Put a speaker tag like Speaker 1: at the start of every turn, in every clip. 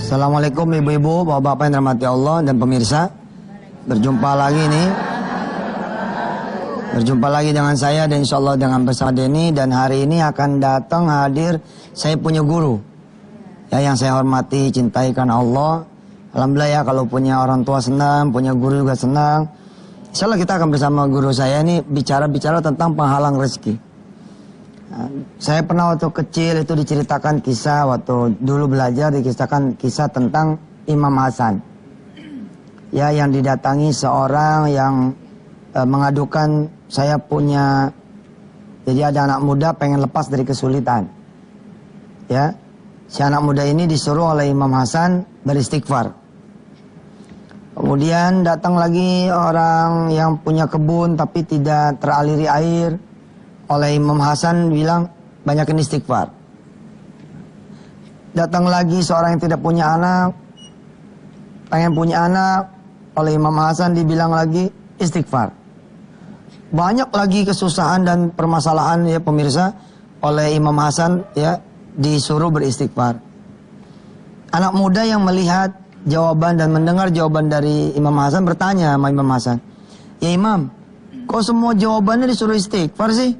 Speaker 1: Assalamualaikum ibu-ibu, bapak-bapak yang dirahmati Allah dan pemirsa. Berjumpa lagi nih. Berjumpa lagi dengan saya dan insya Allah dengan bersama Denny. Dan hari ini akan datang hadir saya punya guru ya, yang saya hormati, cintai karena Allah. Alhamdulillah ya, kalau punya orang tua senang, punya guru juga senang. Insya Allah kita akan bersama guru saya ini bicara-bicara tentang penghalang rezeki. Saya pernah waktu kecil itu diceritakan kisah, waktu dulu belajar dikisahkan kisah tentang Imam Hasan ya, yang didatangi seorang yang mengadukan, saya punya, jadi ada anak muda pengen lepas dari kesulitan ya. Si anak muda ini disuruh oleh Imam Hasan beristighfar. Kemudian datang lagi orang yang punya kebun tapi tidak teraliri air. Oleh Imam Hasan bilang, banyakin istighfar. Datang lagi seorang yang tidak punya anak, pengen punya anak. Oleh Imam Hasan dibilang lagi, istighfar. Banyak lagi kesusahan dan permasalahan ya pemirsa. Oleh Imam Hasan ya disuruh beristighfar. Anak muda yang melihat jawaban dan mendengar jawaban dari Imam Hasan bertanya sama Imam Hasan, ya Imam, kok semua jawabannya disuruh istighfar sih?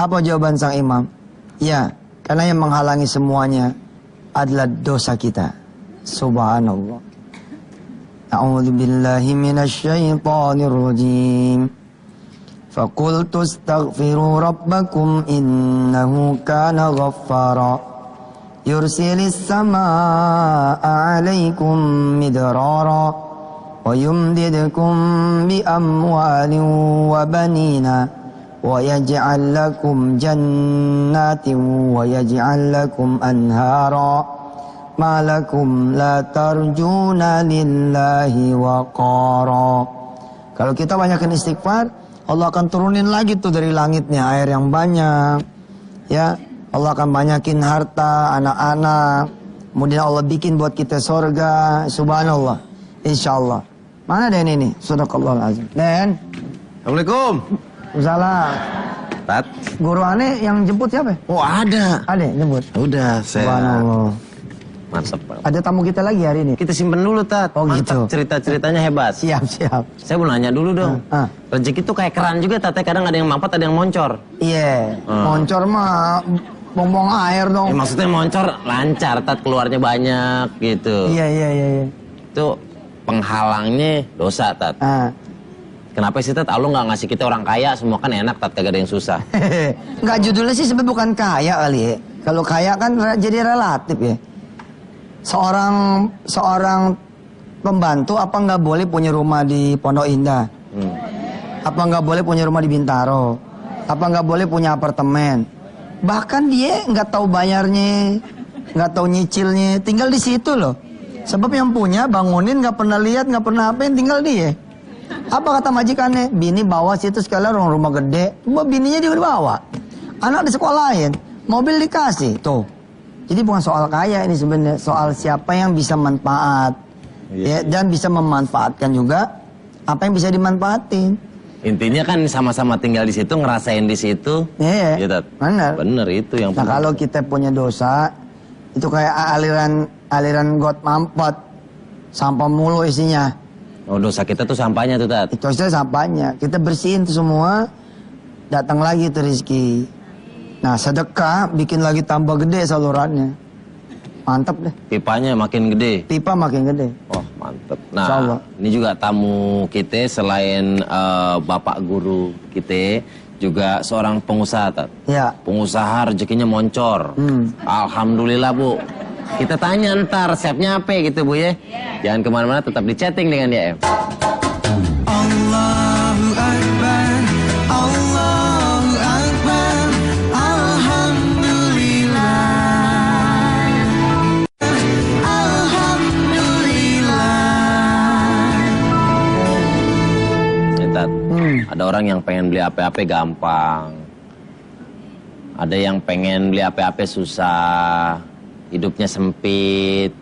Speaker 1: Apa jawaban sang imam? Ya, karena yang menghalangi semuanya adalah dosa kita. Subhanallah. A'udzu billahi minasyaitonir rajim. Faqultu astaghfiru rabbakum innahu kana ghaffara. Yursilis samaa'a 'alaikum midrara wa yumdidkum bi amwalin wa banina. وَيَجْعَلْ لَكُمْ جَنَّاتٍ وَيَجْعَلْ لَكُمْ أَنْهَارًا مَا لَكُمْ لَا تَرْجُونَ لِلَّهِ وَقَارًا. Kalau kita banyakkan istighfar, Allah akan turunin lagi tuh dari langitnya air yang banyak ya. Allah akan banyakin harta, anak-anak. Kemudian Allah bikin buat kita surga. Subhanallah. Insyaallah. Mana Den ini? Sadaqallahul azim. Den.
Speaker 2: Assalamualaikum.
Speaker 1: Salah.
Speaker 2: Tat.
Speaker 1: Guru aneh yang jemput siapa?
Speaker 2: Oh ada.
Speaker 1: Ada jemput.
Speaker 2: Udah saya.
Speaker 1: Subhanallah.
Speaker 2: Mantap.
Speaker 1: Ada tamu kita lagi hari ini.
Speaker 2: Kita simpen dulu Tat.
Speaker 1: Oh
Speaker 2: mantap,
Speaker 1: gitu.
Speaker 2: Cerita-ceritanya hebat.
Speaker 1: Siap.
Speaker 2: Saya mau nanya dulu dong. Rezeki tuh kayak keran juga Tat. Kadang ada yang mampet, ada yang moncor.
Speaker 1: Iya. Moncor mah buang air dong.
Speaker 2: Maksudnya moncor lancar Tat, keluarnya banyak gitu.
Speaker 1: Iya.
Speaker 2: Itu penghalangnya dosa Tat. Kenapa sih Tat? Allah nggak ngasih kita orang kaya, semua kan enak Tat, kagak ada yang susah.
Speaker 1: Nggak, judulnya sih sebenarnya bukan kaya kali ya. Kalau kaya kan jadi relatif ya. Seorang pembantu apa nggak boleh punya rumah di Pondok Indah? Apa nggak boleh punya rumah di Bintaro? Apa nggak boleh punya apartemen? Bahkan dia nggak tahu bayarnya, nggak tahu nyicilnya, tinggal di situ loh. Sebab yang punya bangunin nggak pernah lihat, nggak pernah apa, yang tinggal dia. Apa kata majikannya? Bini bawa situ sekalian rumah gede. Bininya juga dibawa. Anak di sekolahin, mobil dikasih. Tuh. Jadi bukan soal kaya ini sebenarnya, soal siapa yang bisa manfaat. Ya, dan bisa memanfaatkan juga apa yang bisa dimanfaatin.
Speaker 2: Intinya kan sama-sama tinggal di situ, ngerasain di situ.
Speaker 1: Iya.
Speaker 2: Ya, bener itu yang.
Speaker 1: Nah, kalau kita punya dosa, itu kayak aliran got mampet, sampah mulu isinya.
Speaker 2: Oh, dosa kita tuh sampahnya tuh Tat.
Speaker 1: Itu saja sampahnya. Kita bersihin tuh semua, datang lagi tuh rezeki. Nah, sedekah bikin lagi tambah gede salurannya. Mantap deh.
Speaker 2: Pipanya makin gede.
Speaker 1: Pipa makin gede.
Speaker 2: Oh, mantap. Nah, ini juga tamu kita selain bapak guru kita, juga seorang pengusaha Tat.
Speaker 1: Ya.
Speaker 2: Pengusaha rezekinya moncor. Alhamdulillah Bu. Kita tanya ntar resepnya apa gitu Bu ya. Jangan kemana-mana, tetap di chatting dengan dia.
Speaker 3: Allahu Akbar, Allahu Akbar, Alhamdulillah, Alhamdulillah.
Speaker 2: Tat, ada orang yang pengen beli apa-apa gampang. Ada yang pengen beli apa-apa susah. Hidupnya sempit,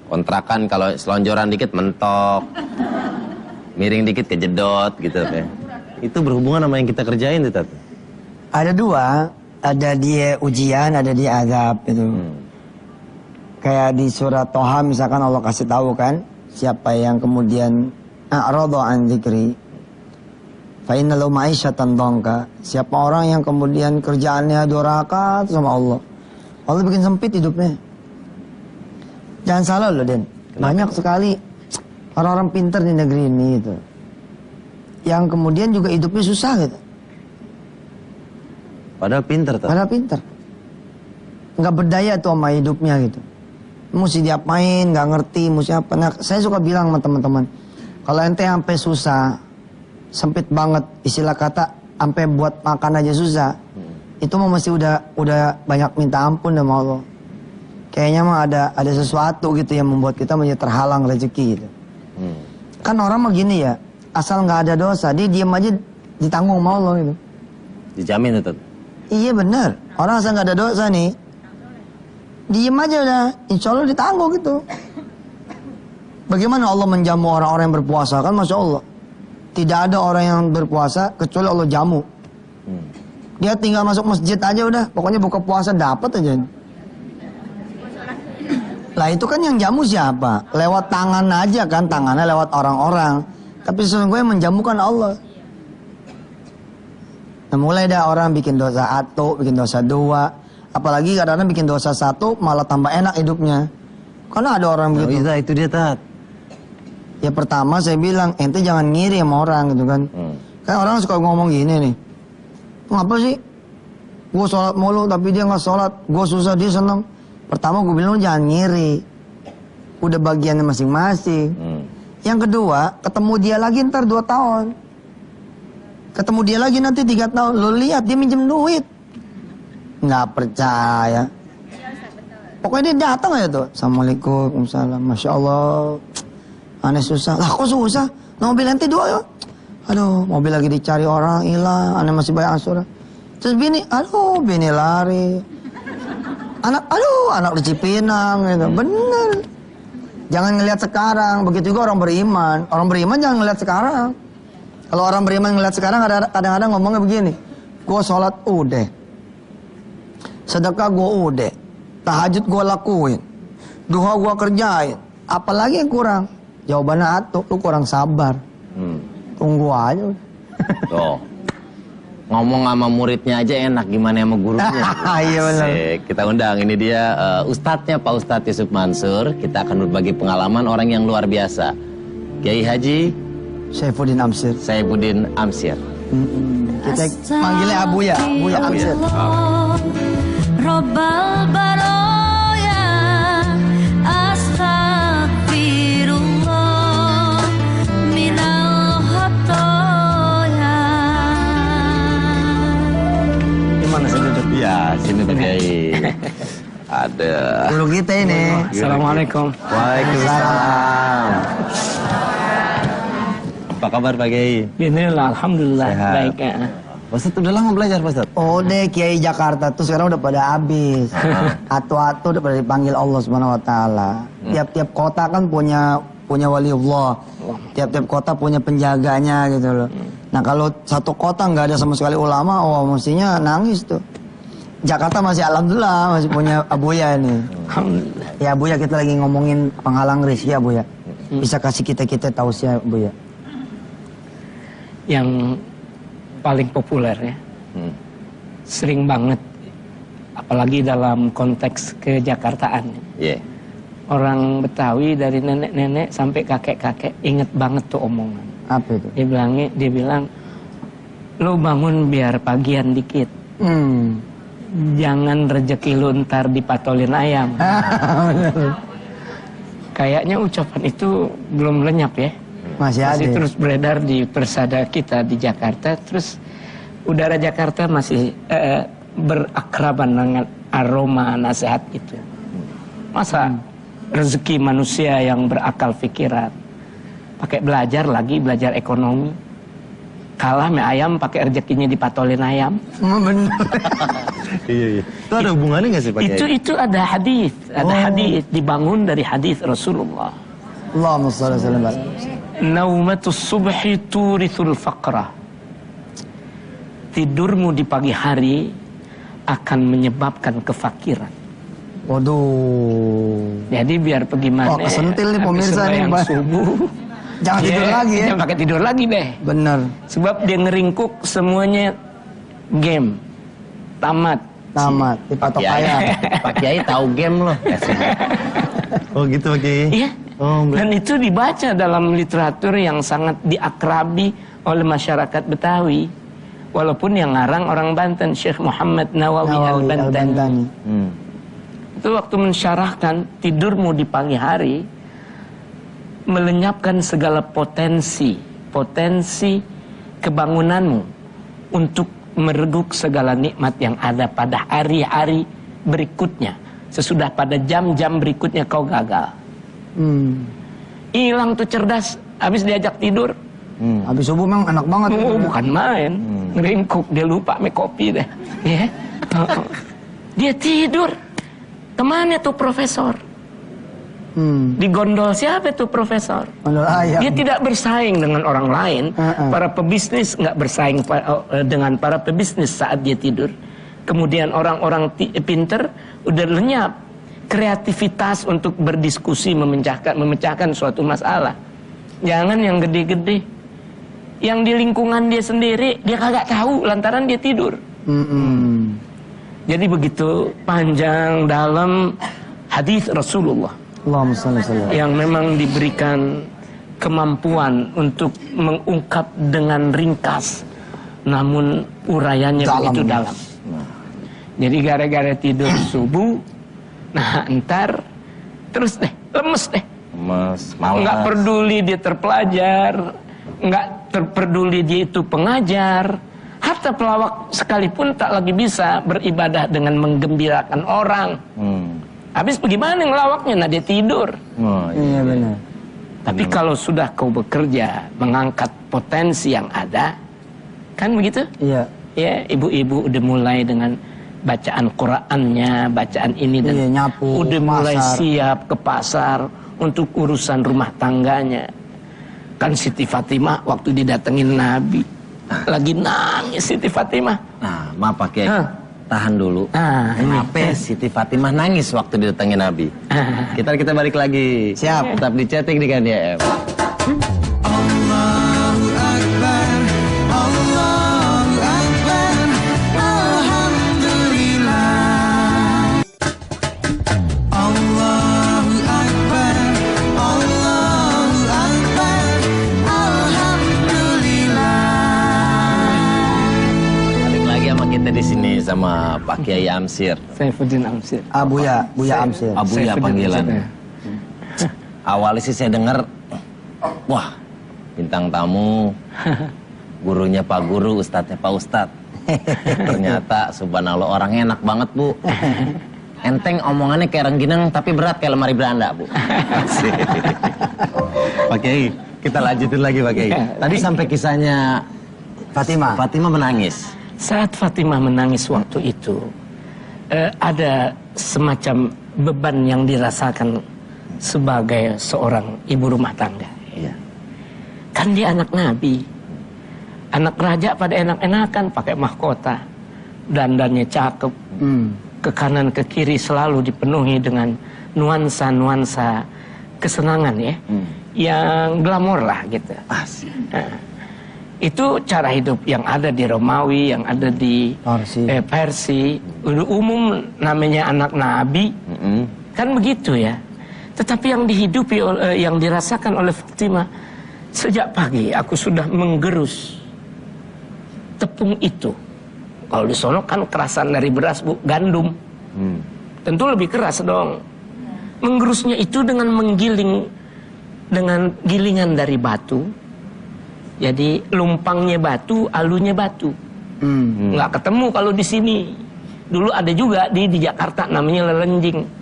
Speaker 2: kontrakan kalau selonjoran dikit mentok, miring dikit kejedot gitu ya. Itu berhubungan sama yang kita kerjain tuh Tat.
Speaker 1: Ada dua, ada dia ujian, ada dia azab itu. Kayak di surat Toha misalkan Allah kasih tahu kan, siapa yang kemudian a'rada an dzikri fa inna lahu ma'isyatan dhanka. Siapa orang yang kemudian kerjaannya durhaka sama Allah, Allah bikin sempit hidupnya. Jangan salah loh, Den. Banyak sekali orang-orang pintar di negeri ini gitu, yang kemudian juga hidupnya susah gitu.
Speaker 2: Padahal pinter tuh.
Speaker 1: Padahal pintar, nggak berdaya tuh sama hidupnya gitu. Mesti diapain, nggak ngerti, mesti apa. Nah, saya suka bilang sama teman-teman, kalau ente sampai susah, sempit banget, istilah kata, sampai buat makan aja susah, itu mah mesti udah banyak minta ampun sama Allah. Kayaknya mah ada sesuatu gitu yang membuat kita menjadi terhalang rezeki gitu. Kan orang mah gini ya, asal nggak ada dosa, dia diem aja ditanggung sama Allah gitu.
Speaker 2: Dijamin itu.
Speaker 1: Iya bener, orang asal nggak ada dosa nih, diem aja udah, insya Allah ditanggung gitu. Bagaimana Allah menjamu orang-orang yang berpuasa? Kan Masya Allah, tidak ada orang yang berpuasa kecuali Allah jamu. Dia tinggal masuk masjid aja udah, pokoknya buka puasa dapat aja. Lah itu kan yang jamu siapa? Lewat tangan aja kan, tangannya lewat orang-orang. Tapi sesungguhnya yang menjamu kan Allah. Nah mulai dah orang bikin dosa 1, bikin dosa 2. Apalagi kadang-kadang bikin dosa 1 malah tambah enak hidupnya. Karena ada orang begitu.
Speaker 2: Bisa, itu dia Tat.
Speaker 1: Ya pertama saya bilang, ente jangan ngiri sama orang gitu kan. Kan orang suka ngomong gini nih, ngapa sih gue sholat mulu tapi dia nggak sholat, gue susah dia seneng. Pertama gue bilang jangan ngiri, udah bagiannya masing-masing. Yang kedua, ketemu dia lagi ntar 2 tahun, ketemu dia lagi nanti 3 tahun, lo lihat dia minjem duit, nggak percaya. Pokoknya dia datang aja tuh, Assalamualaikum, Waalaikumsalam, Masya Allah, aneh susah. Lah kok susah? Nah, mobil ente 2 ya? Aduh, mobil lagi dicari orang, hilang, aneh masih bayar ansuran. Terus bini, aduh, bini lari. Anak di Cipinang gitu. Bener. Jangan ngelihat sekarang, begitu juga orang beriman. Orang beriman jangan ngelihat sekarang. Kalau orang beriman ngelihat sekarang kadang-kadang ngomongnya begini, gue sholat udah, sedekah gue udah, tahajud gue lakuin, duha gue kerjain, apalagi yang kurang? Jawabannya atuh, lu kurang sabar. Tunggu aja.
Speaker 2: Tuh. Ngomong sama muridnya aja enak, gimana sama gurunya?
Speaker 1: Iya benar.
Speaker 2: Asik. Kita undang, ini dia ustadznya Pak Ustadz Yusuf Mansur. Kita akan berbagi pengalaman orang yang luar biasa. Kiai Haji
Speaker 1: Saifuddin Amsir.
Speaker 2: Saifuddin Amsir.
Speaker 1: Kita manggilnya Abuya, Abuya Amsir.
Speaker 4: Rabbal baraya astaghfirullah minal khataya.
Speaker 1: Gimana saya duduk?
Speaker 2: Iya, sini Pak Kiai. Ada.
Speaker 1: Guru kita ini.
Speaker 5: Assalamualaikum.
Speaker 2: Waalaikumsalam. Apa kabar Pak Kiai?
Speaker 5: Bismillah, alhamdulillah.
Speaker 2: Sehat.
Speaker 5: Baik ya.
Speaker 2: Pak Ustadz udah lama belajar Pak Ustadz?
Speaker 1: Oh deh, Kiai Jakarta tuh sekarang udah pada habis. Atu-atu udah pada dipanggil Allah Subhanahu Wa Taala. Tiap-tiap kota kan punya waliullah. Tiap-tiap kota punya penjaganya gitu loh. Nah kalau satu kota nggak ada sama sekali ulama, mestinya nangis tuh. Jakarta masih alhamdulillah masih punya Abuya ini.
Speaker 5: Alhamdulillah.
Speaker 1: Ya Abuya, kita lagi ngomongin penghalang rezeki Abuya. Bisa kasih kita tausiah Abuya.
Speaker 5: Yang paling populer ya. Sering banget, apalagi dalam konteks kejakartaan.
Speaker 2: Iya.
Speaker 5: Orang Betawi dari nenek-nenek sampai kakek-kakek inget banget tuh omongan.
Speaker 1: Apa itu?
Speaker 5: Dia bilang, lu bangun biar pagian dikit. Jangan rezeki lu ntar dipatolin ayam. Kayaknya ucapan itu belum lenyap ya.
Speaker 1: Masih ada.
Speaker 5: Masih terus beredar di persada kita di Jakarta. Terus udara Jakarta masih berakraban dengan aroma nasihat itu. Masa rezeki manusia yang berakal pikiran pakai belajar ekonomi, kalah me ayam pakai rezekinya dipatolin ayam.
Speaker 1: Bener.
Speaker 2: Iya. Itu ada hubungannya nggak sih Pak Kiai?
Speaker 5: Itu ada hadis, hadis dibangun dari hadis Rasulullah.
Speaker 1: Allahumma shalli alaihi wasallam.
Speaker 5: Naumatus subhi turithul faqrah. Tidurmu di pagi hari akan menyebabkan kefakiran.
Speaker 1: Waduh.
Speaker 5: Jadi biar bagaimana?
Speaker 1: Oh, kesentil nih pemirsa nih,
Speaker 5: sembahyang
Speaker 1: Pak.
Speaker 5: subuh.
Speaker 1: Jangan tidur lagi ya.
Speaker 5: Jangan pakai tidur lagi deh.
Speaker 1: Bener.
Speaker 5: Sebab dia ngeringkuk semuanya game. Tamat.
Speaker 1: Dipatok
Speaker 2: Kiai,
Speaker 1: ayam.
Speaker 2: Pak Kiai tahu game loh. Oh gitu Pak Kiai.
Speaker 5: Iya.
Speaker 2: Oh,
Speaker 5: Dan itu dibaca dalam literatur yang sangat diakrabi oleh masyarakat Betawi. Walaupun yang ngarang orang Banten, Syekh Muhammad Nawawi Al-Bantani. Itu waktu mensyarahkan tidurmu di pagi hari melenyapkan segala potensi kebangunanmu untuk mereduk segala nikmat yang ada pada hari-hari berikutnya. Sesudah pada jam-jam berikutnya kau gagal. Hilang tuh cerdas, habis diajak tidur.
Speaker 1: Habis subuh memang enak banget.
Speaker 5: Oh, bukan main. Ngeringkuk, dia lupa make kopi deh. Ya. Dia tidur. Kemana tuh profesor? Digondol siapa tuh profesor?
Speaker 1: Gondol ayam.
Speaker 5: Dia tidak bersaing dengan orang lain. Para pebisnis nggak bersaing dengan para pebisnis saat dia tidur. Kemudian orang-orang pinter udah lenyap kreativitas untuk berdiskusi memecahkan suatu masalah. Jangan yang gede-gede. Yang di lingkungan dia sendiri dia kagak tahu lantaran dia tidur. Jadi begitu panjang dalam hadis Rasulullah.
Speaker 1: Allahumma shalli alaihi.
Speaker 5: Yang memang diberikan kemampuan untuk mengungkap dengan ringkas, namun uraiannya begitu dalam. Jadi gara-gara tidur subuh, nah entar terus deh lemes deh.
Speaker 2: Lemes, malas.
Speaker 5: Nggak peduli dia terpelajar, nggak peduli dia itu pengajar, hatta pelawak sekalipun tak lagi bisa beribadah dengan menggembirakan orang. Habis bagaimana ngelawaknya? Nah dia tidur.
Speaker 2: Oh,
Speaker 1: Iya benar.
Speaker 5: Tapi kalau sudah kau bekerja mengangkat potensi yang ada, kan begitu?
Speaker 1: Iya.
Speaker 5: Ya, ibu-ibu udah mulai dengan bacaan Qur'annya, bacaan ini dan
Speaker 1: Iya, nyapu,
Speaker 5: udah mulai
Speaker 1: pasar.
Speaker 5: siap ke pasar untuk urusan rumah tangganya. Kan Siti Fatimah waktu didatengin Nabi lagi nangis Siti Fatimah.
Speaker 2: Nah, maaf Pak Kiai.
Speaker 5: Hah?
Speaker 2: Tahan dulu. Kenapa Siti Fatimah nangis waktu didatengin Nabi? Kita balik lagi.
Speaker 1: Siap.
Speaker 2: Tetap di chatting di KDM.
Speaker 3: Allahu Akbar, Allahu Akbar, Alhamdulillah. Allahu Akbar, Allahu Akbar, Alhamdulillah.
Speaker 2: Balik lagi sama kita di sini sama Pak Kiai Amsir.
Speaker 5: Saifuddin Amsir.
Speaker 1: Buya Amsir.
Speaker 2: Abuya panggilan. Awalnya sih saya dengar, wah bintang tamu, gurunya Pak Guru, ustadznya Pak Ustadz. Ternyata subhanallah orangnya enak banget Bu. Enteng omongannya kayak rengginang tapi berat kayak lemari beranda Bu. Pak Kiai, kita lanjutin lagi Pak Kiai. Tadi sampai kisahnya Fatimah menangis.
Speaker 5: Saat Fatimah menangis waktu itu, ada semacam beban yang dirasakan sebagai seorang ibu rumah tangga.
Speaker 2: Iya.
Speaker 5: Kan dia anak Nabi, anak raja pada enak-enakan pakai mahkota, dandannya cakep, ke kanan ke kiri selalu dipenuhi dengan nuansa-nuansa kesenangan ya, yang glamor lah gitu.
Speaker 2: Asik.
Speaker 5: Nah, itu cara hidup yang ada di Romawi, yang ada di Persia. Udah umum namanya anak Nabi, kan begitu ya. Tetapi yang dihidupi, yang dirasakan oleh Fatimah, sejak pagi aku sudah menggerus tepung itu. Kalau di sono kan kerasan dari beras Bu, gandum. Tentu lebih keras dong. Menggerusnya itu dengan menggiling, dengan gilingan dari batu. Jadi lumpangnya batu, alunya batu. Nggak ketemu kalau di sini. Dulu ada juga di Jakarta namanya lelenjing.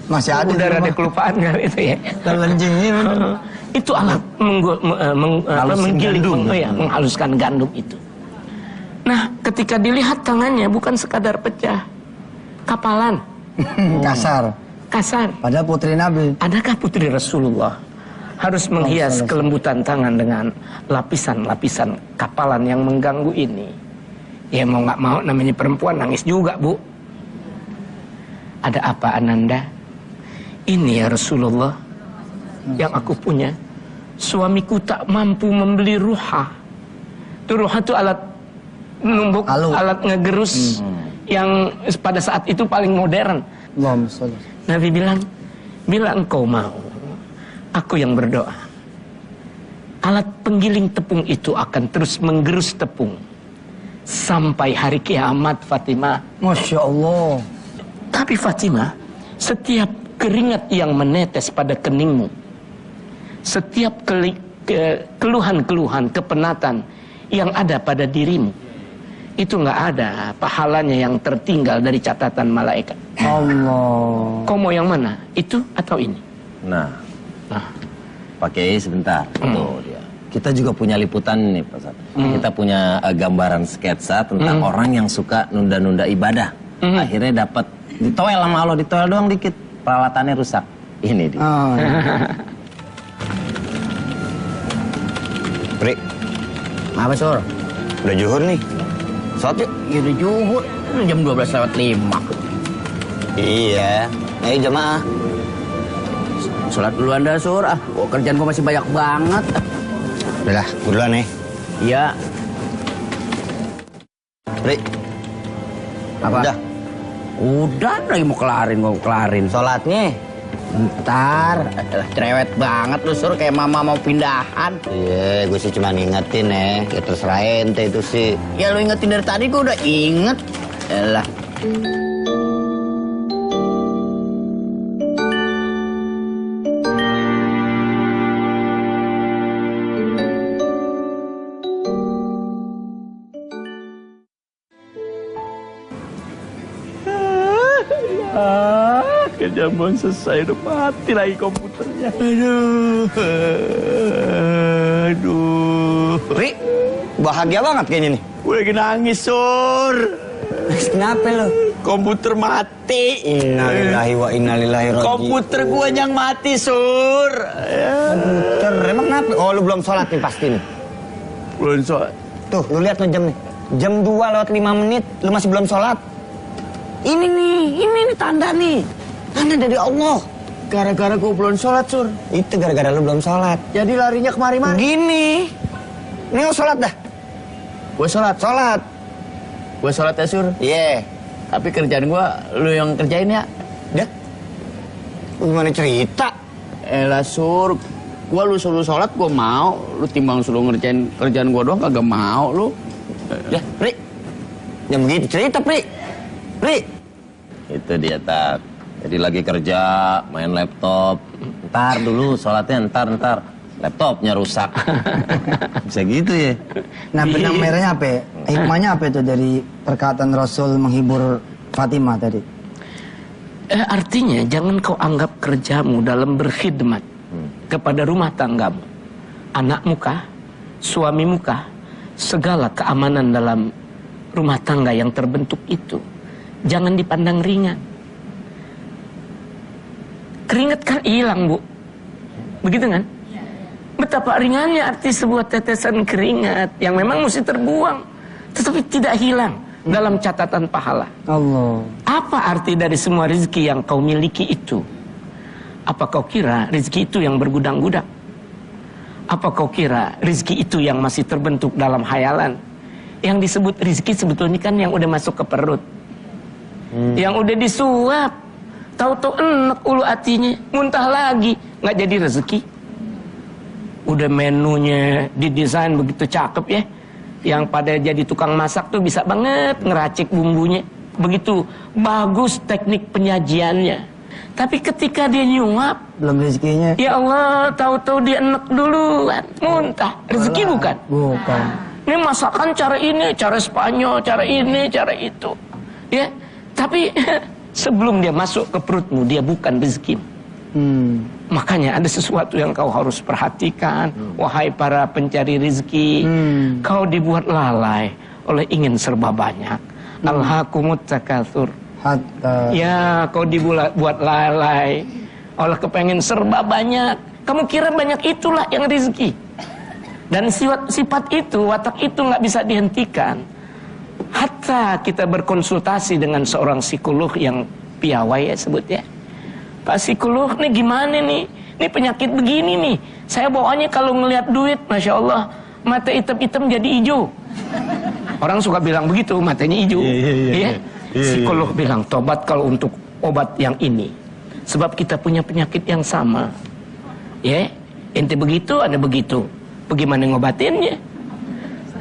Speaker 1: Masih ada.
Speaker 5: Udah ada kelupaan kan itu ya.
Speaker 1: Lelenjing ini.
Speaker 5: Itu alat menggiling, menghaluskan gandum itu. Nah, ketika dilihat tangannya bukan sekadar pecah, kapalan,
Speaker 1: Kasar. Padahal putri Nabi.
Speaker 5: Adakah putri Rasulullah harus menghias kelembutan tangan dengan lapisan-lapisan kapalan yang mengganggu ini? Ya mau nggak mau namanya perempuan nangis juga Bu. Ada apa Ananda? ini ya Rasulullah yang aku punya. Suamiku tak mampu membeli ruha. Itu ruha itu alat numbuk, alat ngegerus yang pada saat itu paling modern. Nabi bilang, bila engkau mau, aku yang berdoa. Alat penggiling tepung itu akan terus menggerus tepung sampai hari kiamat, Fatimah.
Speaker 1: Masya Allah.
Speaker 5: Tapi Fatimah, setiap keringat yang menetes pada keningmu, setiap keluhan-keluhan, kepenatan yang ada pada dirimu, itu nggak ada pahalanya yang tertinggal dari catatan malaikat.
Speaker 1: Allah.
Speaker 5: Kau mau yang mana? Itu atau ini?
Speaker 2: Nah, Pak Kiai sebentar. Tuh dia. Kita juga punya liputan nih Pak Ustadz. Kita punya gambaran sketsa tentang orang yang suka nunda-nunda ibadah. Akhirnya dapat ditoel sama Allah, ditoel doang dikit, peralatannya rusak. Ini dia.
Speaker 6: Pri,
Speaker 1: Apa Sur?
Speaker 6: udah zuhur nih. Sholat yuk.
Speaker 1: Ya udah juhur. Jam 12:05.
Speaker 6: Iya. Ayo jamaah.
Speaker 1: Sholat duluan dah Sur. Kerjaan gua masih banyak banget.
Speaker 6: Udah lah, gue duluan nih.
Speaker 1: Iya.
Speaker 6: Pri,
Speaker 1: Apa?
Speaker 6: udah.
Speaker 1: Udah lagi mau kelarin.
Speaker 6: Sholatnya.
Speaker 1: Ntar. Cerewet banget lu Sur. Kayak mama mau pindahan.
Speaker 6: Iya, gue sih cuma ngingetin ya. Ya terserah ente itu sih.
Speaker 1: Ya lu ingetin dari tadi gua udah inget. Elah.
Speaker 5: Kerjaan belum selesai, udah mati lagi komputernya. Aduh.
Speaker 6: Pri, bahagia banget kayaknya nih.
Speaker 5: Gue lagi nangis, Sur.
Speaker 6: Kenapa lo?
Speaker 5: Komputer mati.
Speaker 6: Innalillahi wa innalillahi raji'un.
Speaker 5: Komputer gue yang mati, Sur.
Speaker 6: Komputer, emang kenapa? Oh, lu belum sholat nih pasti nih.
Speaker 5: Belum sholat.
Speaker 6: Tuh, lu lihat no jam nih. Jam 2:05, lu masih belum sholat. Ini nih tanda nih. Tanda dari Allah.
Speaker 1: Gara-gara gua belum sholat Sur.
Speaker 6: Itu gara-gara lu belum sholat.
Speaker 1: Jadi larinya kemari-mari.
Speaker 6: Gini. Ini lu sholat dah.
Speaker 1: Gue sholat.
Speaker 6: Sholat.
Speaker 1: Gue sholat ya Sur.
Speaker 6: Iya.
Speaker 1: Tapi kerjaan gua lu yang kerjain ya.
Speaker 6: Dah. Lu gimana cerita?
Speaker 1: Elah Sur. Gua lu suruh sholat gua mau. Lu timbang suruh ngerjain kerjaan gua doang kagak mau lu.
Speaker 6: Dah, Pri. Jangan begitu cerita, Pri. Pri.
Speaker 2: Itu dia, Tat. Jadi lagi kerja, main laptop. Ntar dulu, sholatnya ntar. Laptopnya rusak. Bisa gitu ya?
Speaker 1: Nah benang merahnya apa ya? Hikmahnya apa itu dari perkataan Rasul menghibur Fatimah tadi?
Speaker 5: Artinya jangan kau anggap kerjamu dalam berkhidmat kepada rumah tanggamu, anakmu kah, suamimu kah, segala keamanan dalam rumah tangga yang terbentuk itu jangan dipandang ringan. Keringat kan hilang, Bu. Begitu kan? Betapa ringannya arti sebuah tetesan keringat yang memang mesti terbuang, tetapi tidak hilang dalam catatan pahala.
Speaker 1: Allah.
Speaker 5: Apa arti dari semua rezeki yang kau miliki itu? Apa kau kira rezeki itu yang bergudang-gudang? Apa kau kira rezeki itu yang masih terbentuk dalam hayalan? Yang disebut rezeki sebetulnya kan yang udah masuk ke perut. Yang udah disuap. Tahu-tahu enak ulu hatinya, muntah lagi, nggak jadi rezeki. Udah menunya didesain begitu cakep ya. Yang pada jadi tukang masak tuh bisa banget ngeracik bumbunya. Begitu bagus teknik penyajiannya. Tapi ketika dia nyuap,
Speaker 1: Belum rezekinya.
Speaker 5: ya Allah, tahu-tahu dia enak duluan, muntah. Rezeki bukan?
Speaker 1: Bukan.
Speaker 5: Ini masakan cara ini, cara Spanyol, cara ini, cara itu. Ya, tapi sebelum dia masuk ke perutmu, dia bukan rezeki. Makanya ada sesuatu yang kau harus perhatikan, wahai para pencari rezeki. Kau dibuat lalai oleh ingin serba banyak. Alhaakumut takatsur.
Speaker 1: Hatta.
Speaker 5: Ya, kau dibuat lalai oleh kepengen serba banyak. Kamu kira banyak itulah yang rezeki. Dan sifat itu, watak itu nggak bisa dihentikan. Hatta kita berkonsultasi dengan seorang psikolog yang piawai ya sebutnya. Pak psikolog nih gimana nih? Ini penyakit begini nih. Saya bawaannya kalau ngelihat duit, Masya Allah, mata hitam-hitam jadi hijau. Orang suka bilang begitu, matanya hijau. Iya. Psikolog bilang, tobat kalau untuk obat yang ini. Sebab kita punya penyakit yang sama. Ya, ente begitu, ada begitu. Bagaimana ngobatinnya?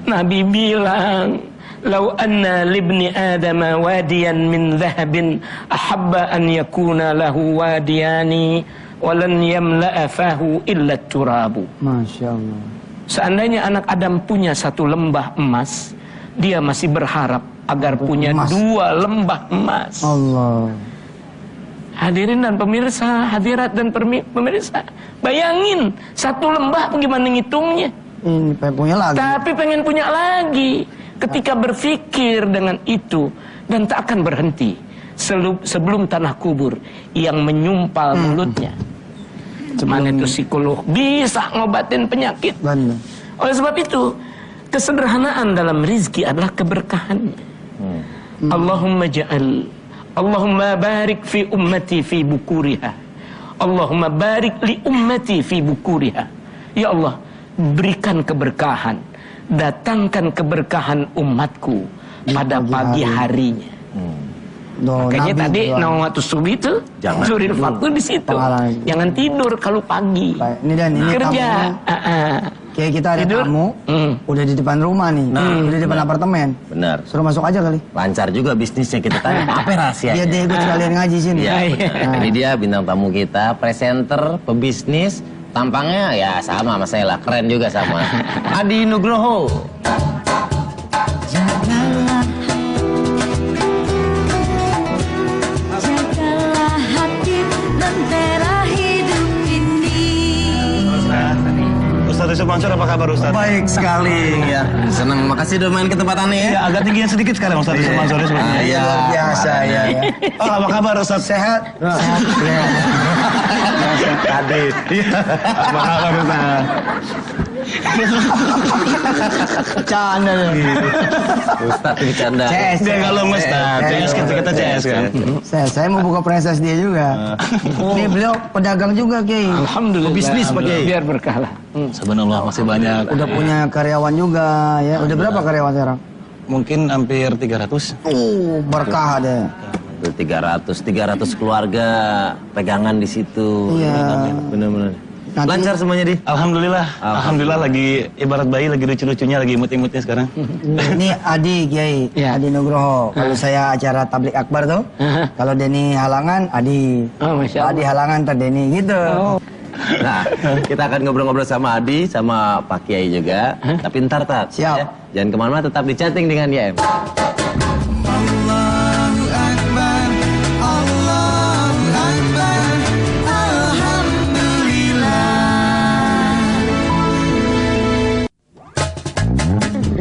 Speaker 5: Nabi bilang, "Lau anna libni Adam wadiyan min dhahabin ahabba an yakuna lahu wadiyani walan yamla'a fahu illa turabu."
Speaker 1: Masya Allah.
Speaker 5: Seandainya anak Adam punya satu lembah emas, dia masih berharap agar punya
Speaker 1: emas.
Speaker 5: 2 lembah emas.
Speaker 1: Allah.
Speaker 5: Hadirin dan pemirsa, hadirat dan pemirsa, bayangin satu lembah bagaimana ngitungnya.
Speaker 1: Ini pengen punya lagi.
Speaker 5: Tapi pengen punya lagi. Ketika berpikir dengan itu dan tak akan berhenti sebelum tanah kubur yang menyumpal mulutnya. Mana itu psikolog bisa ngobatin penyakit.
Speaker 1: Benar.
Speaker 5: Oleh sebab itu, kesederhanaan dalam rizki adalah keberkahannya. Allahumma barik fi ummati fi bukuriha. Allahumma barik li ummati fi bukuriha. Ya Allah, berikan keberkahan, datangkan keberkahan umatku pada pagi harinya. Makanya tadi nawatus subuh itu zuhur waktu di situ. Jangan tidur kalau pagi.
Speaker 1: Baik, ini dan ini
Speaker 5: kerja.
Speaker 1: Kayak kita ada
Speaker 5: Tidur.
Speaker 1: tamu, udah di depan rumah nih, udah di depan apartemen.
Speaker 2: Benar.
Speaker 1: Suruh masuk aja kali.
Speaker 2: Lancar juga bisnisnya, kita tanya apa rahasianya.
Speaker 1: Biar dia ikut sekalian ngaji sini.
Speaker 2: Iya, ini dia bintang tamu kita, presenter, pebisnis, tampangnya ya sama saya lah, keren juga sama. Adi Nugroho.
Speaker 4: Jagalah hati lentera hidup ini.
Speaker 7: Ustadz Yusuf Mansur, apa kabar Ustadz?
Speaker 2: Baik sekali ya. Senang, makasih udah main ke tempat aneh ya.
Speaker 7: Ya, agak tinggian sedikit sekarang Ustadz Yusuf Mansur ya sebenarnya.
Speaker 2: Iya.
Speaker 1: Luar biasa ya.
Speaker 7: Oh, apa kabar Ustadz?
Speaker 1: Sehat. Sehat.
Speaker 7: Tadi. Apa kabar Ustadz?
Speaker 1: Bercanda nih.
Speaker 2: Ustadz bercanda.
Speaker 1: CS.
Speaker 7: Dia nggak lemes, Ustadz. CS kita CS kan.
Speaker 1: Saya mau buka franchise dia juga. Ini beliau pedagang juga, Kiai.
Speaker 5: Alhamdulillah.
Speaker 7: Bisnis, Pak Kiai.
Speaker 5: Biar berkah lah.
Speaker 7: Sebenarnya masih banyak.
Speaker 1: Udah punya karyawan juga ya. Udah berapa karyawan sekarang?
Speaker 7: Mungkin hampir 300.
Speaker 1: Berkah deh.
Speaker 2: 300 keluarga pegangan di situ.
Speaker 1: Iya.
Speaker 2: Benar-benar.
Speaker 1: Nanti-
Speaker 2: Lancar semuanya di.
Speaker 7: Alhamdulillah lagi ibarat bayi lagi lucu-lucunya, lagi imut-imutnya sekarang.
Speaker 1: Ini Adi Kiai,
Speaker 5: Ya.
Speaker 1: Adi Nugroho. Kalau saya acara tablik akbar tuh, kalau Denny halangan, Adi.
Speaker 5: Oh, Masya
Speaker 1: Adi halangan, ntar Denny gitu.
Speaker 2: Nah, kita akan ngobrol-ngobrol sama Adi, sama Pak Kiai juga. Tapi ntar, Tat.
Speaker 1: Siap.
Speaker 2: Ya. Jangan kemana-mana, tetap di chatting dengan YM.
Speaker 3: Allahu Akbar, Allahu Akbar, Alhamdulillah.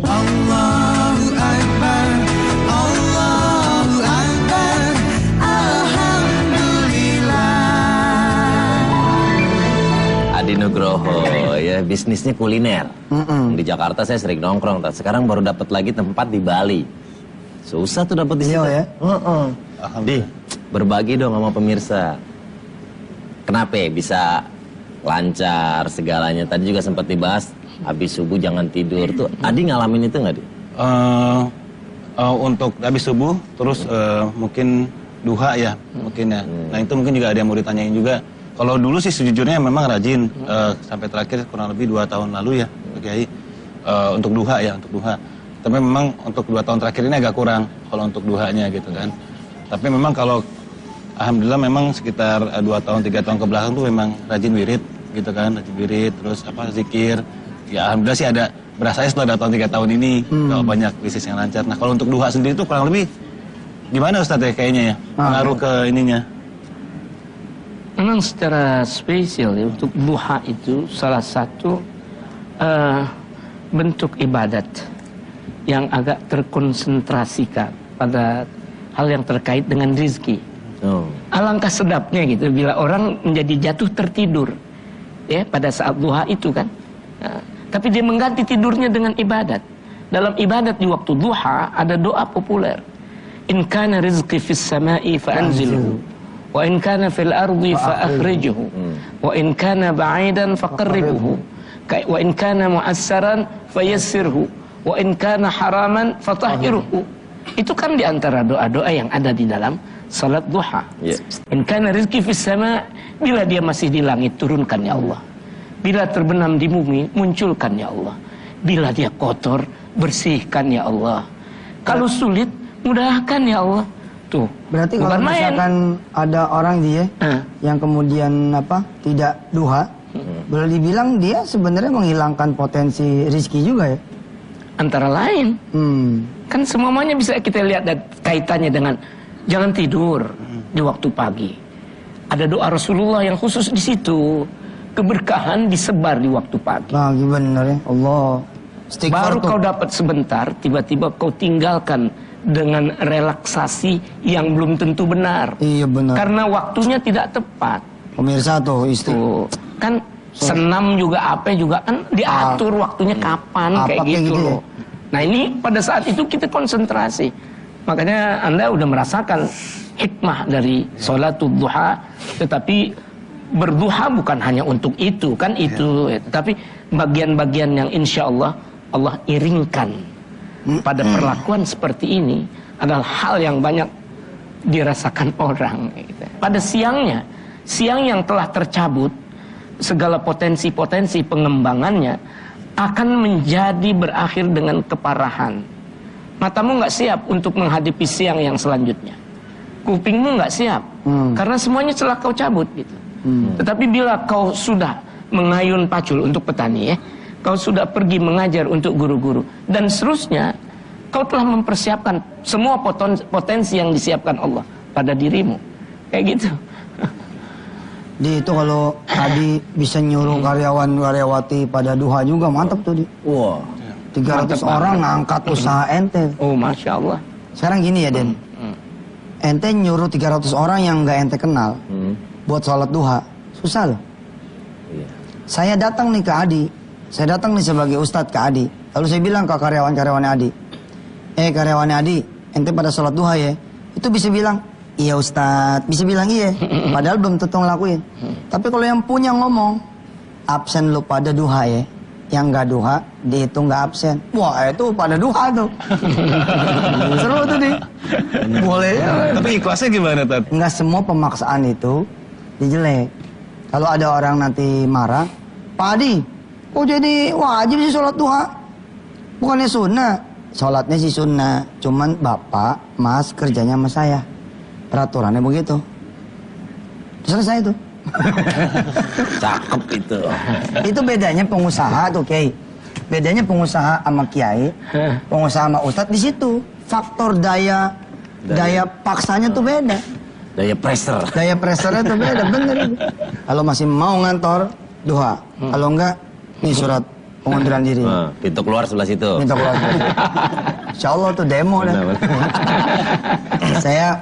Speaker 3: Allahu Akbar, Allahu Akbar, Alhamdulillah.
Speaker 2: Adi Nugroho, ya bisnisnya kuliner. Di Jakarta saya sering nongkrong, Tat. Sekarang baru dapat lagi tempat di Bali. Susah tuh dapat di situ.
Speaker 1: Iya, ya?
Speaker 2: Di, berbagi dong sama pemirsa. Kenapa ya bisa lancar segalanya? Tadi juga sempat dibahas, habis subuh jangan tidur tuh. Adi ngalamin itu nggak, Di?
Speaker 7: Untuk habis subuh, terus mungkin duha ya, mungkin ya. Nah itu mungkin juga ada yang mau ditanyain juga. Kalau dulu sih sejujurnya memang rajin, sampai terakhir kurang lebih 2 tahun lalu ya, Pak Kiai. Untuk duha ya, untuk duha. Tapi memang untuk 2 tahun terakhir ini agak kurang kalau untuk duhanya gitu kan. Tapi memang kalau alhamdulillah memang sekitar 2 tahun 3 tahun ke belakang tuh memang rajin wirid gitu kan, rajin wirid terus zikir. Ya alhamdulillah sih ada berasa setelah 2 tahun 3 tahun ini kalau banyak bisnis yang lancar. Nah kalau untuk duha sendiri tuh kurang lebih gimana Ustadz ya kayaknya ya pengaruh ke ininya?
Speaker 5: Memang secara spesial ya, untuk duha itu salah satu bentuk ibadat yang agak terkonsentrasikan pada hal yang terkait dengan rizki.
Speaker 2: Oh.
Speaker 5: Alangkah sedapnya gitu bila orang menjadi jatuh tertidur ya pada saat duha itu kan. Nah, tapi dia mengganti tidurnya dengan ibadat. Dalam ibadat di waktu duha ada doa populer. In kana rizqi fis sama'i fa anzilhu Wa in kana fil ardi fa akhrijhu. Wa in kana ba'idan faqarribhu. Wa in kana mu'assaran fayassirhu. Wa in kana haraman fatahhirhu. Itu kan di antara doa-doa yang ada di dalam salat duha. In kana rizqi fis sama, bila dia masih di langit turunkan ya Allah. Bila terbenam di bumi munculkan ya Allah. Bila dia kotor bersihkan ya Allah. Kalau sulit mudahkan ya Allah. Tuh.
Speaker 1: Berarti kalau misalkan ada orang dia yang kemudian tidak duha, boleh dibilang dia sebenarnya menghilangkan potensi rizki juga ya?
Speaker 5: Antara lain. Kan semuanya bisa kita lihat dan kaitannya dengan jangan tidur di waktu pagi. Ada doa Rasulullah yang khusus di situ. Keberkahan disebar di waktu pagi.
Speaker 1: Pagi benar ya, Allah.
Speaker 5: Baru kau dapat sebentar, tiba-tiba kau tinggalkan dengan relaksasi yang belum tentu benar.
Speaker 1: Iya benar.
Speaker 5: Karena waktunya tidak tepat.
Speaker 1: Pemirsa tuh
Speaker 5: kan senam juga apa juga kan diatur waktunya kapan kayak gitu loh. Nah ini pada saat itu kita konsentrasi. Makanya Anda udah merasakan hikmah dari sholatul duha, tetapi berduha bukan hanya untuk itu kan itu, tapi bagian-bagian yang insya Allah Allah iringkan pada perlakuan seperti ini adalah hal yang banyak dirasakan orang. Pada siang yang telah tercabut segala potensi-potensi pengembangannya akan menjadi berakhir dengan keparahan. Matamu nggak siap untuk menghadapi siang yang selanjutnya. Kupingmu nggak siap karena semuanya telah kau cabut gitu. Tetapi bila kau sudah mengayun pacul untuk petani kau sudah pergi mengajar untuk guru-guru dan seterusnya, kau telah mempersiapkan semua potensi yang disiapkan Allah pada dirimu. Kayak gitu.
Speaker 1: Di itu kalau Adi bisa nyuruh karyawan-karyawati pada duha juga mantap tuh di.
Speaker 2: Wah.
Speaker 1: 300 orang ngangkat usaha ente.
Speaker 5: Oh Masya Allah.
Speaker 1: Sekarang gini ya Den. Ente nyuruh 300 orang yang nggak ente kenal buat sholat duha. Susah loh.
Speaker 2: Iya.
Speaker 1: Saya datang nih ke Adi. Saya datang nih sebagai ustadz ke Adi. Lalu saya bilang ke karyawan-karyawan Adi. Karyawan Adi, ente pada sholat duha ya. Itu bisa bilang, iya ustadz. Bisa bilang iya. Padahal belum tentu ngelakuin. Tapi kalau yang punya ngomong, absen lu pada duha ya. Yang nggak duha, dihitung nggak absen. Wah itu pada duha tuh. Seru tuh nih. Boleh.
Speaker 7: Tapi ikhlasnya gimana Tat?
Speaker 1: Nggak semua pemaksaan itu dijelek. Kalau ada orang nanti marah, Pak Adi, kok jadi wajib sih sholat duha? Bukannya sunnah. Sholatnya sih sunnah, cuman bapak, mas kerjanya sama saya. Peraturannya begitu. Selesai itu.
Speaker 2: Cakep itu.
Speaker 1: Itu bedanya pengusaha tuh Kiai. Bedanya pengusaha sama Kiai, pengusaha sama Ustadz di situ. Faktor daya paksanya tuh beda.
Speaker 2: Daya pressure.
Speaker 1: Daya pressure-nya tuh beda, bener. Kalau masih mau ngantor, duha. Kalau enggak, nih surat pengunduran diri.
Speaker 2: Pintu keluar sebelah situ.
Speaker 1: Minta keluar. Insya Allah tuh demo dah. Saya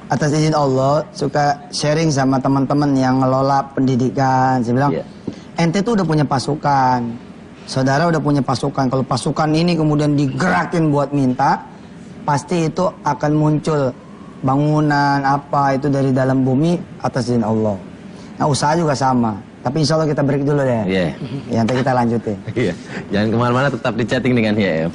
Speaker 1: atas izin Allah suka sharing sama teman-teman yang ngelola pendidikan. Saya bilang, ente tuh udah punya pasukan. Saudara udah punya pasukan. Kalau pasukan ini kemudian digerakin buat minta, pasti itu akan muncul bangunan apa itu dari dalam bumi atas izin Allah. Nah usaha juga sama. Tapi insya Allah kita break dulu deh.
Speaker 2: Iya.
Speaker 1: Ya, nanti kita lanjutin.
Speaker 2: Iya. Jangan kemana-mana, tetap di chatting dengan YF.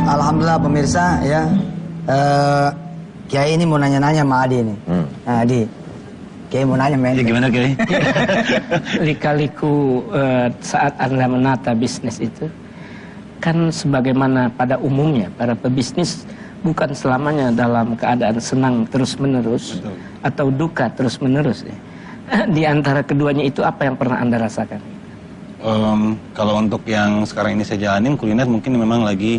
Speaker 1: Alhamdulillah pemirsa ya, Kiai ini mau nanya-nanya sama Adi nih. Nah Adi, Kiai mau nanya men.
Speaker 7: Ya gimana Kiai?
Speaker 5: Lika-liku saat Anda menata bisnis itu, kan sebagaimana pada umumnya para pebisnis bukan selamanya dalam keadaan senang terus-menerus atau duka terus-menerus. Di antara keduanya itu apa yang pernah Anda rasakan?
Speaker 7: Kalau untuk yang sekarang ini saya jalanin kuliner mungkin memang lagi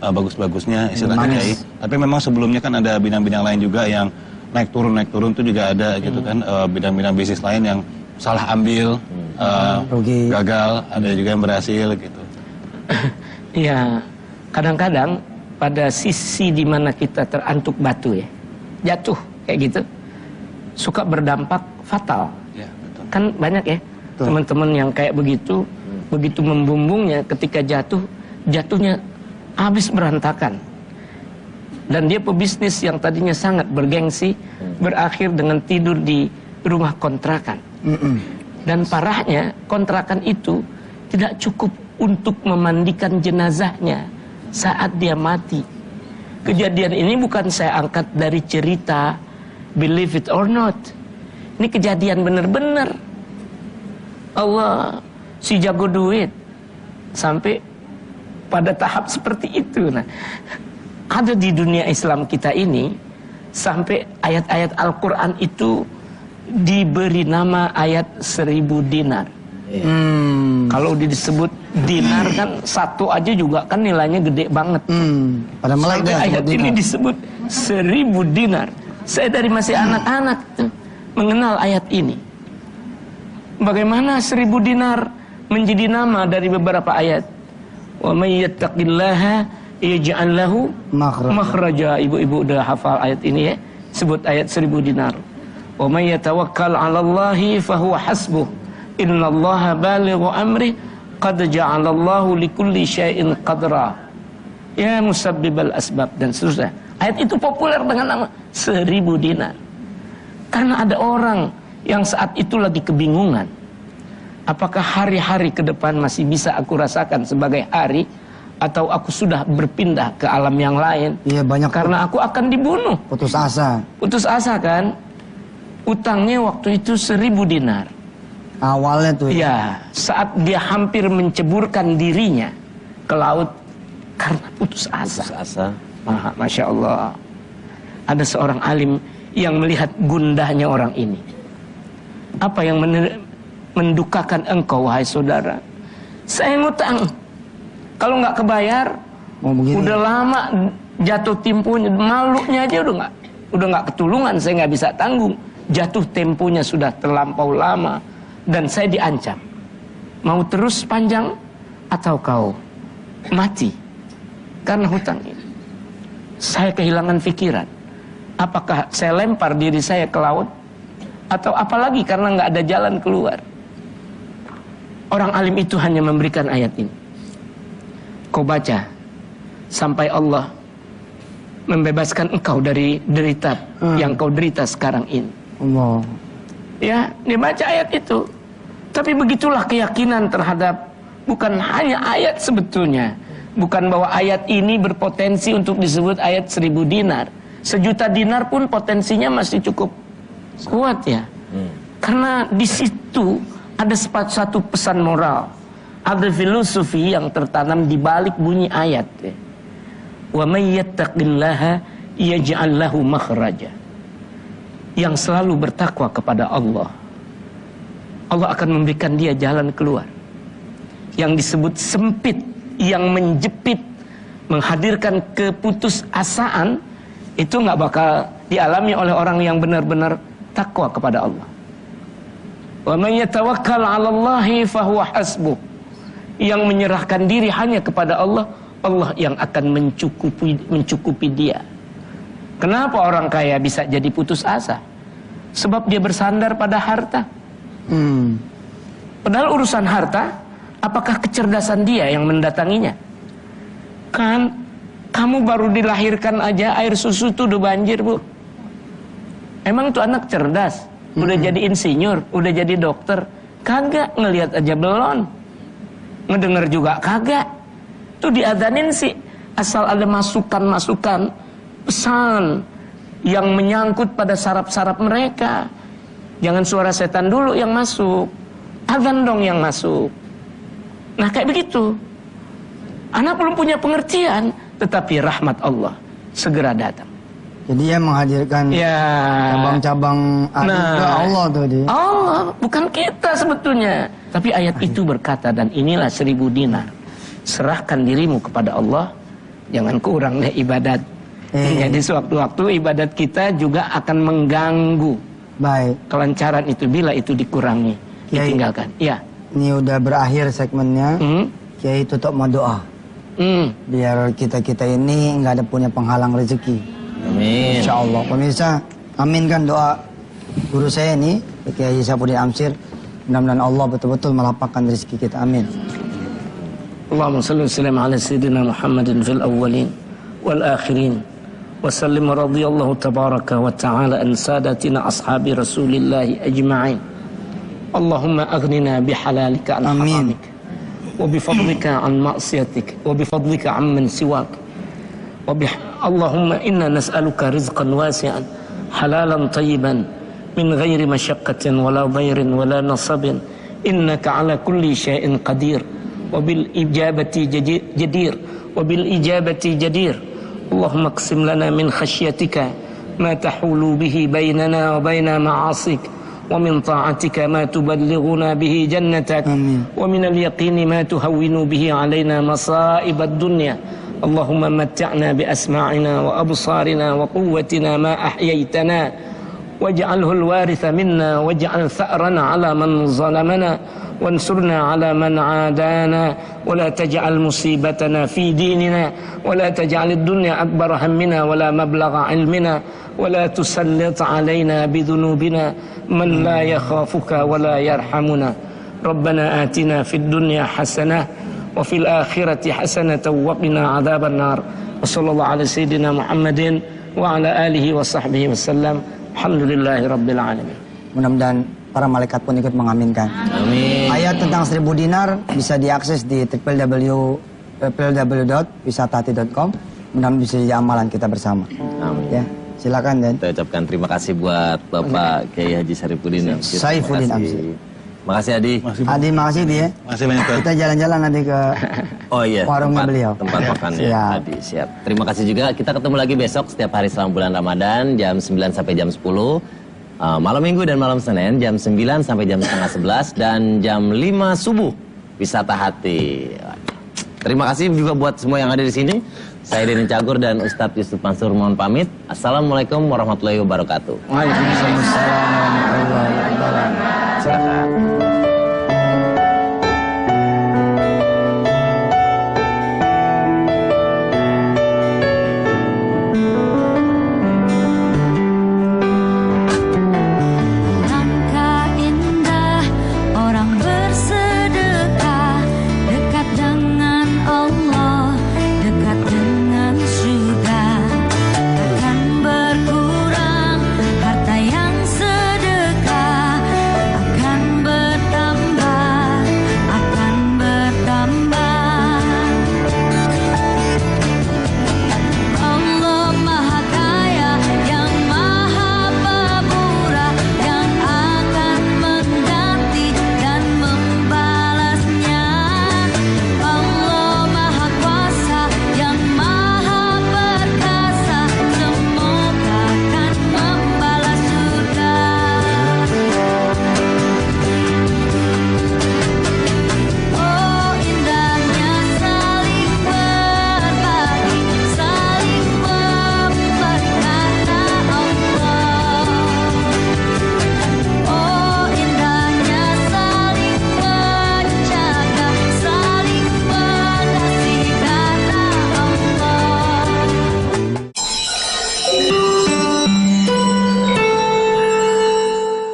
Speaker 7: bagus-bagusnya istilahnya Kiai. Tapi memang sebelumnya kan ada bidang-bidang lain juga yang naik turun itu juga ada gitu kan. Bidang-bidang bisnis lain yang salah ambil, gagal, ada juga yang berhasil gitu.
Speaker 5: Ya, kadang-kadang pada sisi di mana kita terantuk batu ya, jatuh kayak gitu, suka berdampak fatal.
Speaker 7: Ya, betul.
Speaker 5: Kan banyak ya teman-teman yang kayak begitu, begitu membumbungnya ketika jatuhnya habis berantakan. Dan dia pebisnis yang tadinya sangat bergengsi, berakhir dengan tidur di rumah kontrakan. Dan parahnya kontrakan itu tidak cukup untuk memandikan jenazahnya saat dia mati. Kejadian ini bukan saya angkat dari cerita, believe it or not. Ini kejadian benar-benar. Allah si jago duit sampai pada tahap seperti itu. Nah, ada di dunia Islam kita ini sampai ayat-ayat Al-Quran itu diberi nama ayat 1000 dinar. Kalau disebut dinar kan satu aja juga kan nilainya gede banget.
Speaker 1: Pada melek
Speaker 5: Sampai
Speaker 1: dah
Speaker 5: ayat
Speaker 1: sebut
Speaker 5: ini
Speaker 1: dinar.
Speaker 5: disebut 1000 dinar. Saya dari masih anak-anak tuh mengenal ayat ini. Bagaimana 1000 dinar menjadi nama dari beberapa ayat. Wa may yattaqillaha yaj'al lahu makhraja. Ibu-ibu udah hafal ayat ini ya. Sebut ayat 1000 dinar. Wa may yatawakkal 'alallahi fahuwa hasbuh. Innallaha balighu amri qad ja'alallahu likulli syai'in qadra. Ya musabbibal asbab dan seterusnya. Ayat itu populer dengan nama 1000 dinar. Karena ada orang yang saat itu lagi kebingungan. Apakah hari-hari ke depan masih bisa aku rasakan sebagai hari, atau aku sudah berpindah ke alam yang lain?
Speaker 1: Iya, banyak
Speaker 5: Karena aku akan dibunuh.
Speaker 1: putus asa.
Speaker 5: Putus asa kan? Utangnya waktu itu 1000 dinar.
Speaker 1: Awalnya tuh ya.
Speaker 5: Ya, saat dia hampir menceburkan dirinya ke laut karena putus asa.
Speaker 2: Asa.
Speaker 5: Masya Allah. Ada seorang alim yang melihat gundahnya orang ini. Apa yang mendukakan engkau, wahai saudara? Saya ngutang. Kalau nggak kebayar,
Speaker 1: Mau begini.
Speaker 5: udah lama jatuh temponya, malunya aja udah nggak ketulungan. Saya nggak bisa tanggung. Jatuh temponya sudah terlampau lama. Dan saya diancam, mau terus panjang atau kau mati karena hutang ini. Saya kehilangan pikiran. Apakah saya lempar diri saya ke laut, atau apalagi karena nggak ada jalan keluar? Orang alim itu hanya memberikan ayat ini. Kau baca sampai Allah membebaskan engkau dari derita yang kau derita sekarang ini.
Speaker 1: Allah.
Speaker 5: Ya, dia baca ayat itu. Tapi begitulah keyakinan terhadap bukan hanya ayat sebetulnya. Bukan bahwa ayat ini berpotensi untuk disebut ayat 1000 dinar. 1.000.000 dinar pun potensinya masih cukup kuat ya. Karena di situ ada satu pesan moral. Ada filosofi yang tertanam di balik bunyi ayat. Wa may yattaqillaha yaj'al lahu makhraja. Yang selalu bertakwa kepada Allah, Allah akan memberikan dia jalan keluar. Yang disebut sempit, yang menjepit, menghadirkan keputusasaan, itu nggak bakal dialami oleh orang yang benar-benar takwa kepada Allah. Wa may yatawakkal 'alallahi fahuwa hasbuh. Yang menyerahkan diri hanya kepada Allah, Allah yang akan mencukupi dia. Kenapa orang kaya bisa jadi putus asa? Sebab dia bersandar pada harta. Padahal urusan harta, apakah kecerdasan dia yang mendatanginya? Kan kamu baru dilahirkan aja air susu tuh udah banjir, Bu. Emang tuh anak cerdas? Udah jadi insinyur, udah jadi dokter? Kagak, ngelihat aja belum. Ngedenger juga kagak. Tuh diadanin sih, asal ada masukan-masukan pesan yang menyangkut pada saraf-saraf mereka. Jangan suara setan dulu yang masuk, azan dong yang masuk. Nah kayak begitu. Anak belum punya pengertian, tetapi rahmat Allah segera datang.
Speaker 1: Jadi yang menghadirkan
Speaker 5: Ya,
Speaker 1: cabang-cabang ke Allah tuh dia.
Speaker 5: Allah, bukan kita sebetulnya. Tapi ayat itu berkata, dan inilah 1000 dinar. Serahkan dirimu kepada Allah, jangan kurang deh ibadat. Jadi sewaktu-waktu ibadat kita juga akan mengganggu.
Speaker 1: Baik.
Speaker 5: Kelancaran itu bila itu dikurangi,
Speaker 1: Kiai.
Speaker 5: ditinggalkan. Ya.
Speaker 1: Ini udah berakhir segmennya. Kiai tutup mau doa. Biar kita-kita ini nggak ada punya penghalang rezeki.
Speaker 2: Amin.
Speaker 1: Insya Allah. Pemirsa, aminkan doa guru saya ini, Kiai Syafuddin Amsir. Mudah-mudahan Allah betul-betul melapangkan rezeki kita. Amin.
Speaker 5: Allahumma salli wa sallim ala sayyidina Muhammadin fil awwalin wal akhirin. Wa sallim radhiyallahu tabaraka wa ta'ala an sadatina ashabi Rasulillahi ajma'in. Allahumma aghnina bihalalika an
Speaker 1: Amin.
Speaker 5: haramik. وبفضلك عن معصيتك وبفضلك عمن سواك اللهم إنا نسألك رزقا واسعا حلالا طيبا من غير مشقة ولا ضير ولا نصب إنك على كل شيء قدير وبالإجابة جدير اللهم اقسم لنا من خشيتك ما تحول به بيننا وبين معاصيك ومن طاعتك ما تبلغنا به جنتك ومن اليقين ما تهون به علينا مصائب الدنيا اللهم متعنا بأسماعنا وأبصارنا وقوتنا ما أحييتنا واجعله الوارث منا واجعل ثأرنا على من ظلمنا وانصرنا على من عادانا ولا تجعل مصيبتنا في ديننا ولا تجعل الدنيا أكبر همنا ولا مبلغ علمنا ولا تسلط علينا بذنوبنا من لا يخافك ولا يرحمنا ربنا آتنا في الدنيا حسنة وفي الآخرة حسنة وقنا عذاب النار وصلى الله على سيدنا محمد وعلى آله وصحبه وسلم الحمد لله رب العالمين.
Speaker 1: Mudah-mudahan para malaikat pun ikut mengaminkan.
Speaker 2: Amin.
Speaker 1: Ayat tentang 1000 dinar bisa diakses di www.wisatahati.com. Mudah-mudahan bisa jadi amalan kita bersama.
Speaker 2: Amin.
Speaker 1: Ya, silakan Dan.
Speaker 2: Kita ucapkan terima kasih buat Bapak Kiai Haji Saifuddin Amsir.
Speaker 1: Saifuddin
Speaker 2: Terima kasih.
Speaker 1: Amsir.
Speaker 2: Makasih Adi.
Speaker 1: Adi, makasih dia.
Speaker 7: Masih banyak tuh.
Speaker 1: Kita jalan-jalan nanti ke
Speaker 2: Oh iya,
Speaker 1: warungnya beliau.
Speaker 2: tempat makannya
Speaker 1: Siap.
Speaker 2: Adi. Siap. Terima kasih juga. Kita ketemu lagi besok setiap hari selama bulan Ramadan jam 9 sampai jam 10. Malam Minggu dan malam Senin jam 9 sampai jam setengah 11 dan jam 5 subuh Wisata Hati. Terima kasih juga buat semua yang ada di sini. Saya Denny Cagur dan Ustadz Yusuf Mansur mohon pamit. Assalamualaikum warahmatullahi wabarakatuh.
Speaker 1: Waalaikumsalam warahmatullahi wabarakatuh.
Speaker 2: Silakan.